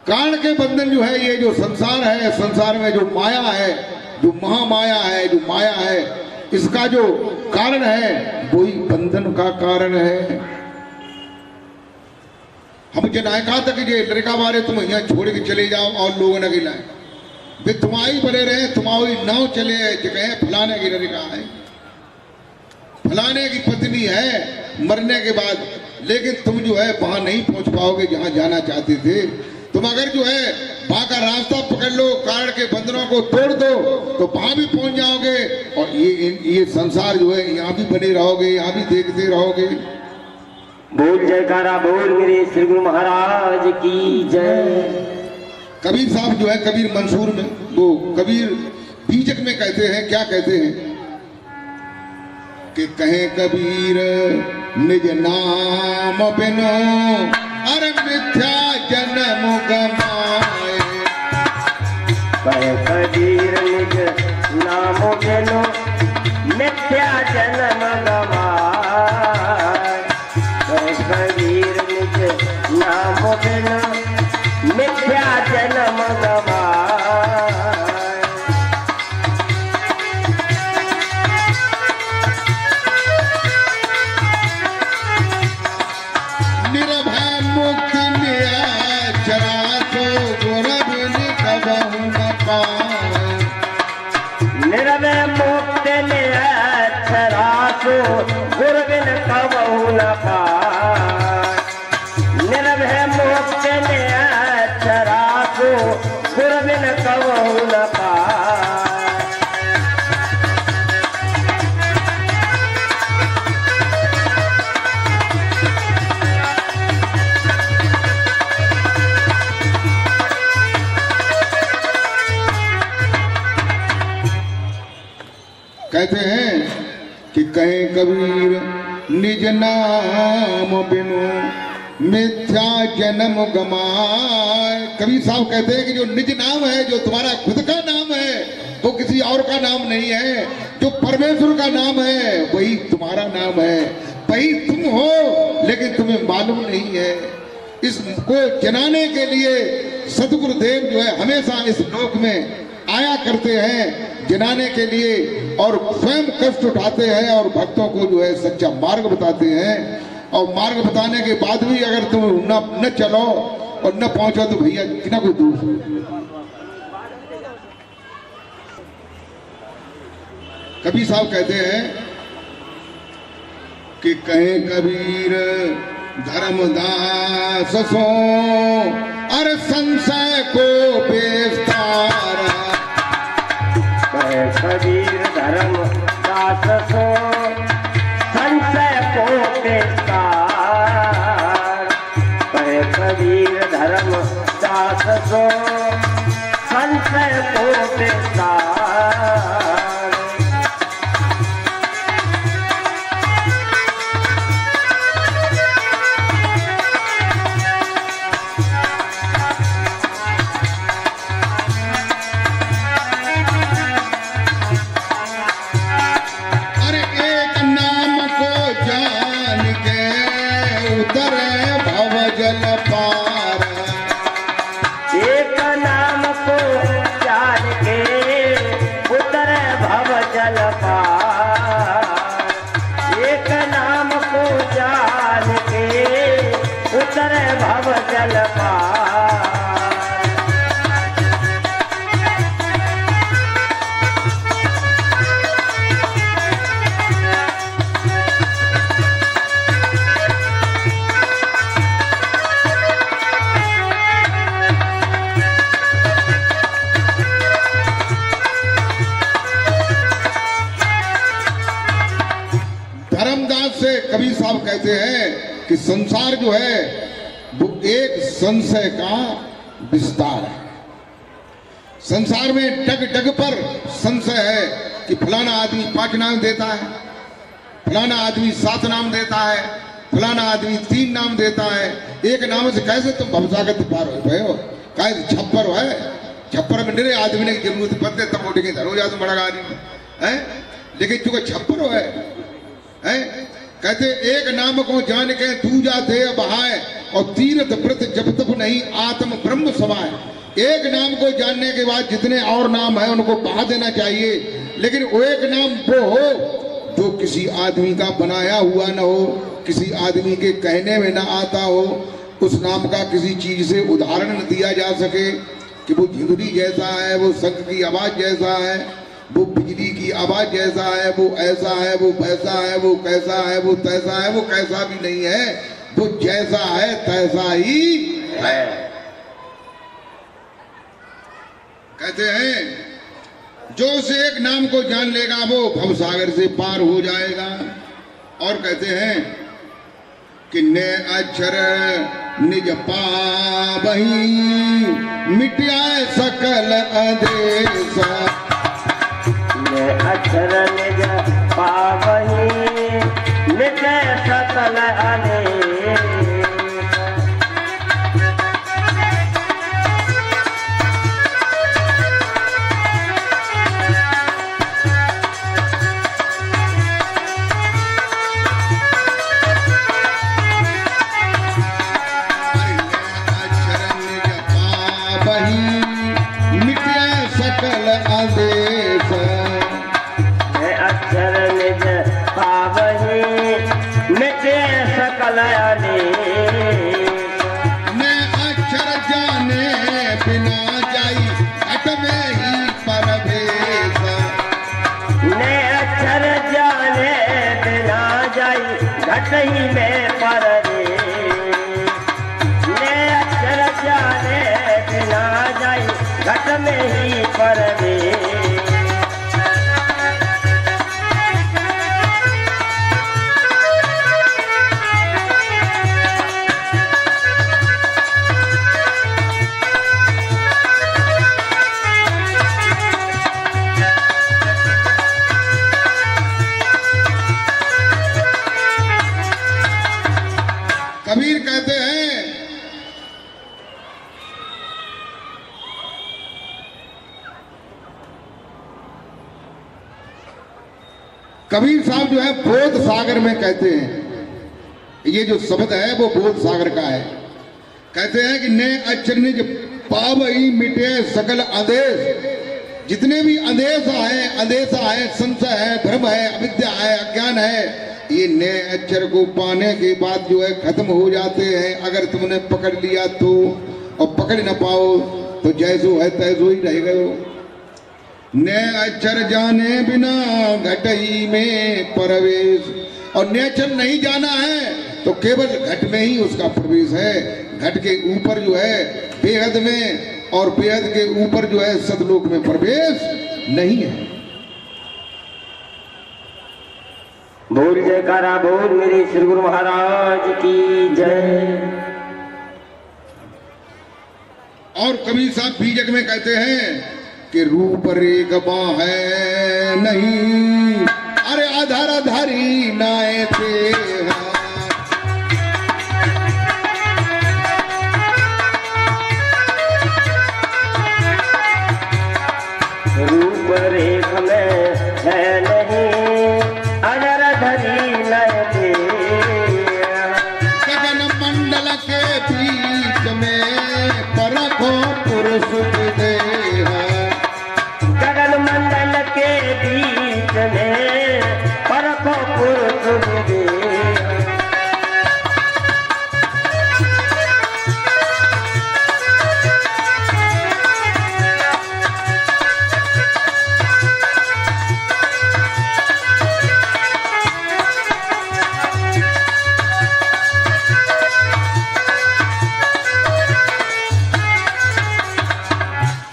कारण के बंधन जो है ये जो संसार है, संसार में जो माया है, जो महामाया है, जो माया है, इसका जो कारण है वही बंधन का कारण है। हम जनाए कहा था कि ये लड़का बारे तुम यहाँ छोड़ के चले जाओ और लोगों ने गिलाए वे तुम्हारी बने रहे, तुम्हारी नाव चले जगह फलाने की लड़का है, फलाने की पत्नी है मरने के बाद, लेकिन तुम जो है वहां नहीं पहुंच पाओगे जहां जाना चाहते थे। तुम अगर जो है वहां का रास्ता पकड़ लो, कारण के बंधनों को तोड़ दो तो वहां भी पहुंच जाओगे और ये संसार जो है यहाँ भी बने रहोगे, यहाँ भी देखते रहोगे। बोल जयकारा बोल मेरे श्री गुरु महाराज की जय। कबीर साहब जो है कबीर मंसूर में, वो कबीर बीजक में कहते हैं, क्या कहते हैं कि कहे कबीर निज नाम बिनो अरे मिथ्या जन्म गमाए। कहे कबीर निज नाम बिनो मिथ्या जन्म गमाए। कहे कबीर निज नाम बिनो मिथ्या जन्म गवाए। निर्भय मुक्त चराचो गुरबिन कबहु न पाए। निर्भय मुक्त चराचो गुरबिन कबहु न पाए। निर्भय मुक्त चराचो गुरबिन कबहु न पाए। कहते हैं कि कहे कबीर निज नाम बिनु मिथ्या जन्म गमाए। कबीर साहब कहते हैं कि जो निज नाम है, जो तुम्हारा खुद का नाम है, वो किसी और का नाम नहीं है। जो परमेश्वर का नाम है वही तुम्हारा नाम है, वही तुम हो, लेकिन तुम्हें मालूम नहीं है। इसको जनाने के लिए सतगुरुदेव जो है हमेशा इस लोक में आया करते हैं जनाने के लिए, और स्वयं कष्ट उठाते हैं और भक्तों को जो है सच्चा मार्ग बताते हैं। और मार्ग बताने के बाद भी अगर तुम न चलो और न पहुंचो तो भैया कितना कोई दूर। कबीर साहब कहते हैं कि कहे कबीर धर्मदास सो अरे संशय को बेस्तार। कहे कबीर धर्मदास सो संशय को बेस्तार। कहे कबीर धर्मदास सो संशय को बेस्तार। उतरे भव जल पार। एक कबीर साहब कहते हैं कि संसार जो है वो एक संशय का विस्तार है। संसार में डग डग पर संशय है कि फलाना आदमी 5 नाम देता है, फलाना आदमी 7 नाम देता है, फलाना आदमी 3 नाम देता है। एक नाम से कैसे तुम भवसागर पार हो गए हो? कैसे छप्पर है, छप्पर में निरे आदमी की जरूरत पड़ते तब उठ के धरो जा तुम बड़ा आदमी है, लेकिन चूंकि छप्पर है कहते एक नाम को जान के दूजा दे बहाए और तीर्थ व्रत जब तक नहीं आत्म ब्रह्म समाए। एक नाम को जानने के बाद जितने और नाम है उनको बहा देना चाहिए, लेकिन वो एक नाम वो हो जो किसी आदमी का बनाया हुआ न हो, किसी आदमी के कहने में ना आता हो, उस नाम का किसी चीज से उदाहरण दिया जा सके कि वो झिंगुरी जैसा है, वो शंख की आवाज जैसा है, वो बिजली की आवाज जैसा है, वो ऐसा है, वो वैसा है, वो कैसा है, वो तैसा है। वो कैसा भी नहीं है, वो जैसा है तैसा ही है। कहते हैं जो उस एक नाम को जान लेगा वो भवसागर से पार हो जाएगा। और कहते हैं कि ने अक्षर निज पावही मिटिया सकल आदेश। ने अक्षर निज पावही मिटे सकल आदेश। नहीं में परवेश, ने अक्षर जाने बिना जाई घट में ही परवेश। कबीर कहते हैं कबीर साहब जो है बोध सागर में कहते हैं, ये जो शब्द है वो बोध सागर का है। कहते हैं कि ने अक्षर निज पावई मिटे सकल आदेश। जितने भी अंदेशा है, संशय है, भ्रम है, अविद्या है, अज्ञान है, ये नए अक्षर को पाने के बाद जो है खत्म हो जाते हैं। अगर तुमने पकड़ लिया तो, और पकड़ न पाओ तो जैसो है तैसो ही रह गए। नए अक्षर जाने बिना घटई में प्रवेश। और नए अक्षर नहीं जाना है तो केवल घट में ही उसका प्रवेश है। घट के ऊपर जो है बेहद में, और बेहद के ऊपर जो है सतलोक में प्रवेश नहीं है। बोल जयकारा बोल मेरे श्री गुरु महाराज की जय। और कबीर साहब बीजक में कहते हैं कि रूप रेख है नहीं, अरे आधार धारी नाए पे रूप रेख में है नहीं, अनर धरी नयते। गगन मंडल के बीच में परखो पुरुष देह। गगन मंडल के बीच में परखो पुरुष देह।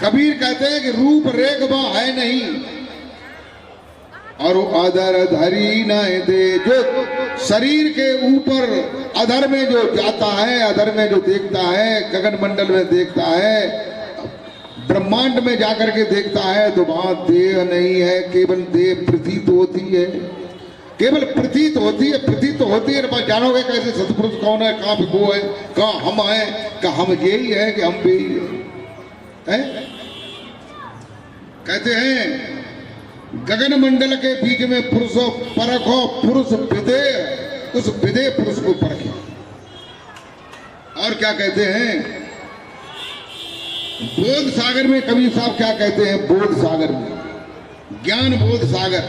कबीर कहते हैं कि रूप रेख है नहीं, और वो अधर धरी न दे। जो शरीर के ऊपर अधर में जो जाता है, अधर में जो देखता है, गगन मंडल में देखता है, ब्रह्मांड में जाकर के देखता है, तो वहां देह नहीं है, केवल देह प्रतीत होती है, केवल प्रतीत होती है, प्रतीत होती है। बस जानोगे कैसे सतपुरुष कौन है, कहाँ पे वो है, कहाँ हम है, कहाँ हम यही है कि हम भी है? कहते हैं गगन मंडल के बीच में पुरुषों परखो, पुरुष विदे, उस विदे पुरुष को परखे। और क्या कहते हैं बोध सागर में, कबीर साहब क्या कहते हैं बोध सागर में, ज्ञान बोध सागर,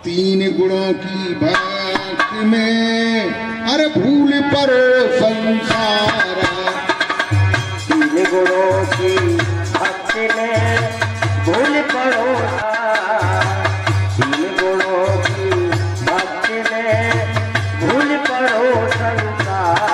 तीन गुणों की भक्ति में अरे भूल परो संसार। तीन गुणों की भक्ति में भूल पड़ो, तीन गुणों की भक्ति में भूल पड़ो संसार।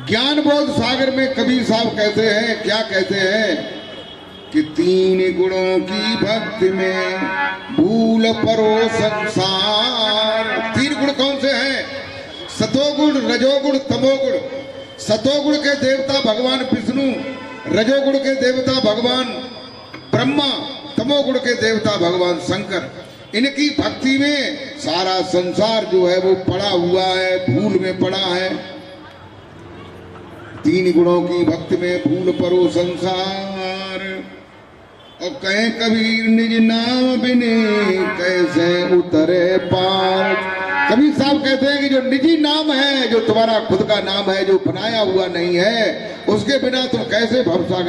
ज्ञान बोध सागर में कबीर साहब कहते हैं, क्या कहते हैं कि तीन गुणों की भक्ति में भूल परो संसार। तीन गुण कौन से हैं? सतोगुण, रजोगुण, तमोगुण। सतोगुण के देवता भगवान विष्णु, रजोगुण के देवता भगवान ब्रह्मा, तमोगुण के देवता भगवान शंकर। इनकी भक्ति में सारा संसार जो है वो पड़ा हुआ है, भूल में पड़ा है। तीन गुणों की भक्ति में भूल परो संसार। और कहे कबीर निज नाम बिने कैसे उतरे पार। कबीर साहब कहते हैं कि जो निजी नाम है, जो तुम्हारा खुद का नाम है, जो बनाया हुआ नहीं है, उसके बिना तुम कैसे भवसागर